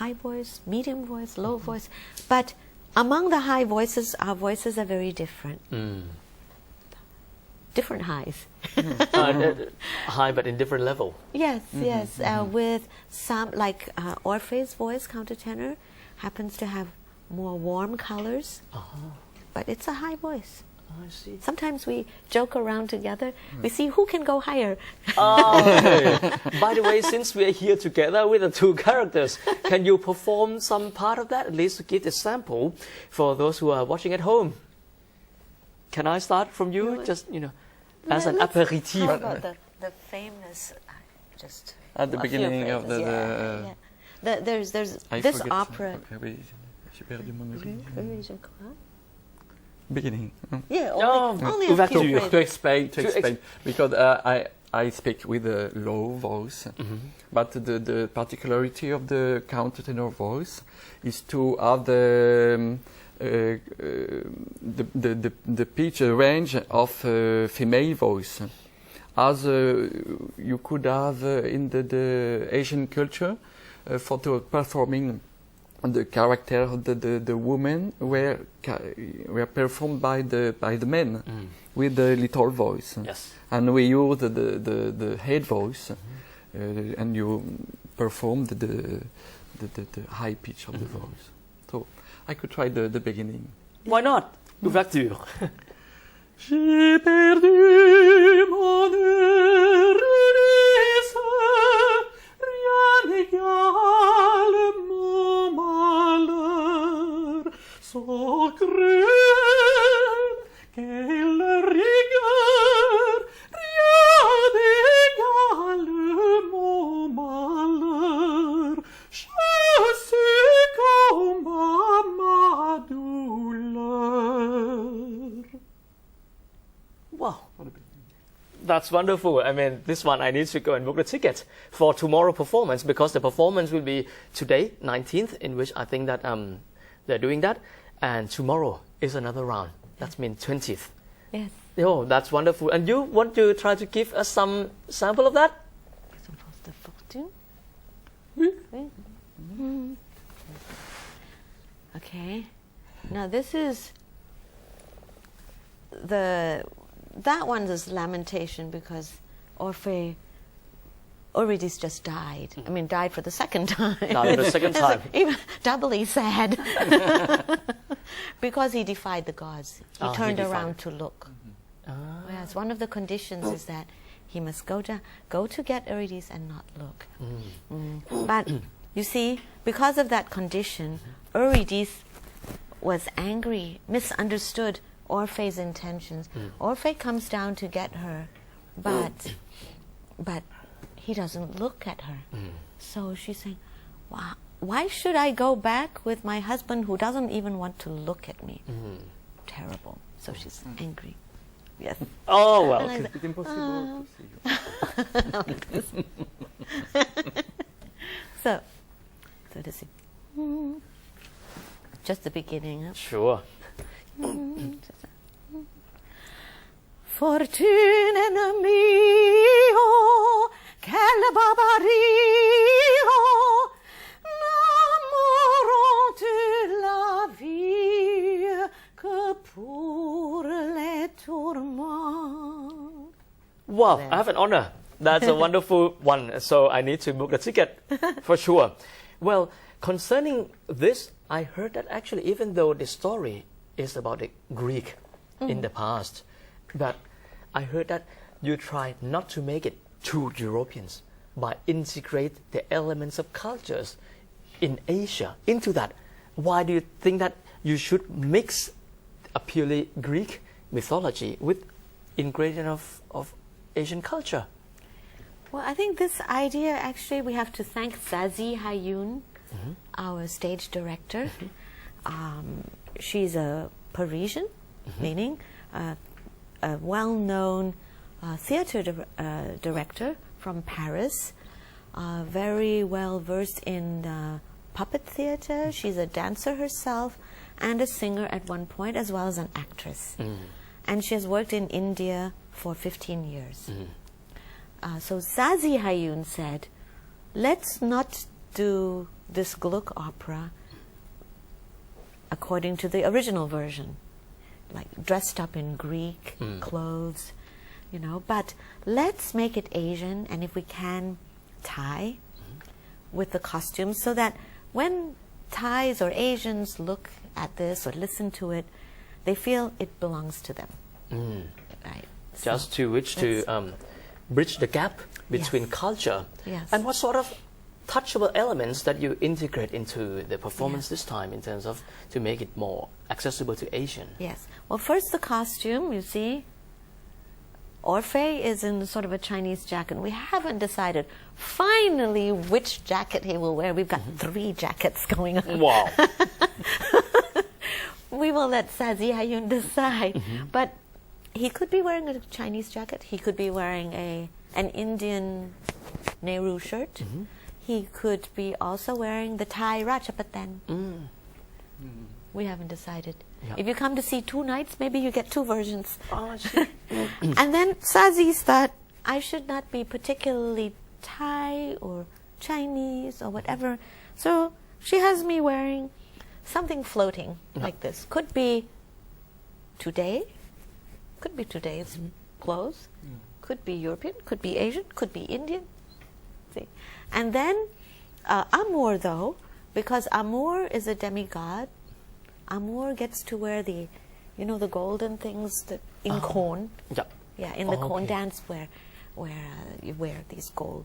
high voice, medium voice, low voice. But among the high voices, our voices are very different. Different highs. High, but in different level. Yes, yes. With some, like Orpheé's voice, countertenor, happens to have more warm colors, but it's a high voice. I see. Sometimes we joke around together. We see who can go higher. Okay. By the way, since we are here together with the two characters, can you perform some part of that, at least to give a sample for those who are watching at home? Can I start from you? Just, as an aperitif. How about the famous, just... At the beginning of the... There's this opera... J'ai perdu mon beginning. Yeah, only a few to explain, because I speak with a low voice, but the particularity of the countertenor voice is to have the pitch range of female voice, as you could have in the Asian culture for performing. The character of the women were performed by the men with the little voice. Yes. And we use the head voice, and you perform the high pitch of the voice. So I could try the beginning. Why not? Ouverture. J'ai perdu mon Eurydice, rien n'égale mon malheur, sans cruel, quelle rigueur, rien n'égale mon malheur, je suis comme ma douleur. Wow. That's wonderful. I mean, this one I need to go and book the ticket for tomorrow performance, because the performance will be today, 19th, in which I think that they're doing that, and tomorrow is another round. That means 20th. Yes. Oh, that's wonderful. And you want to try to give us some sample of that? The fortune. Okay. Now this is that one is lamentation, because Eurydice just died. I mean, died for the second time. Died for the second time. Even doubly sad. Because he defied the gods. He turned around to look. Yes, one of the conditions is that he must go to get Eurydice and not look. But you see, because of that condition, Eurydice was angry, misunderstood Orpheé's intentions. Orpheé comes down to get her, but he doesn't look at her. So she's saying, wow, why should I go back with my husband who doesn't even want to look at me? Terrible. So she's angry. Yes. Oh, well. It's impossible to see. So to see. Just the beginning. Huh? Sure. Fortune mio, quel barbario, n'amourons de la vie que pour les tourments. Wow, I have an honor. That's a wonderful one. So I need to book the ticket for sure. Well, concerning this, I heard that actually, even though the story is about the Greek in the past, but I heard that you tried not to make it too Europeans, but integrate the elements of cultures in Asia into that. Why do you think that you should mix a purely Greek mythology with ingredient of Asian culture? Well, I think this idea, actually, we have to thank Zazie Hayoun, our stage director. She's a Parisian, meaning a well-known theater director from Paris, very well versed in puppet theater. She's a dancer herself and a singer at one point, as well as an actress. And she has worked in India for 15 years. So Zazie Hayoun said, let's not do this Gluck opera according to the original version, like dressed up in Greek clothes, you know. But let's make it Asian, and if we can, Thai, with the costumes, so that when Thais or Asians look at this or listen to it, they feel it belongs to them. Right. Just to which to bridge the gap between culture. And what sort of touchable elements that you integrate into the performance this time in terms of to make it more accessible to Asian? Yes. Well, first the costume, you see. Orpheé is in sort of a Chinese jacket. We haven't decided finally which jacket he will wear. We've got 3 jackets going on. Wow. We will let Sazi Hayun decide. But he could be wearing a Chinese jacket. He could be wearing an Indian Nehru shirt. He could be also wearing the Thai Rajapatan. We haven't decided. If you come to see 2 nights, maybe you get 2 versions. And then Sazi's thought, I should not be particularly Thai or Chinese or whatever. So she has me wearing something floating like this. Could be today's clothes. Could be European, could be Asian, could be Indian. See? And then Amour, though, because Amour is a demigod, Amour gets to wear the, you know, the golden things that in Khon. Yeah, in the Khon dance where you wear these gold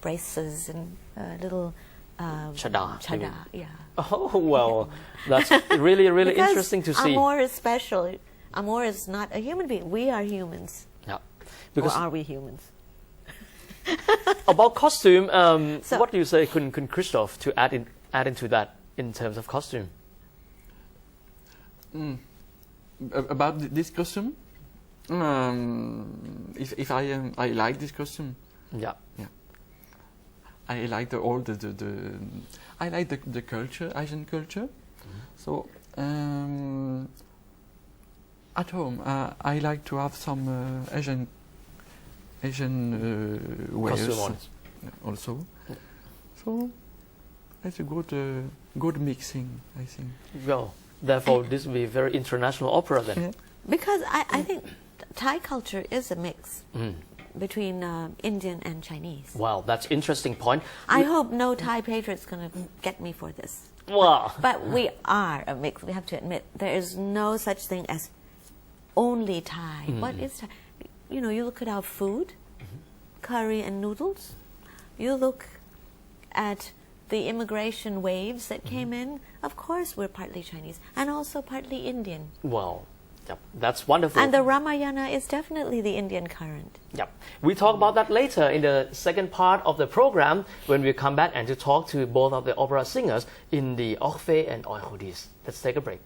braces and little chada. Yeah. Oh well, that's really because interesting to see. Amour is special. Amour is not a human being. We are humans. Yeah. Because or are we humans? About costume, what do you say, Kun Christophe, to add into that in terms of costume? About this costume, if I like this costume, I like I like the culture, Asian culture. So at home, I like to have some Asian wares also. So it's a good mixing, I think. Well, therefore, this will be very international opera then. Because I think Thai culture is a mix between Indian and Chinese. Wow, that's an interesting point. I hope no Thai patriot's going to get me for this. Wow. But we are a mix. We have to admit there is no such thing as only Thai. What is Thai? You know, you look at our food, curry and noodles. You look at the immigration waves that came in. Of course, we're partly Chinese and also partly Indian. Wow. Yep, that's wonderful. And the Ramayana is definitely the Indian current. Yep. We talk about that later in the second part of the program when we come back and to talk to both of the opera singers in the Orpheé and Eurydice. Let's take a break.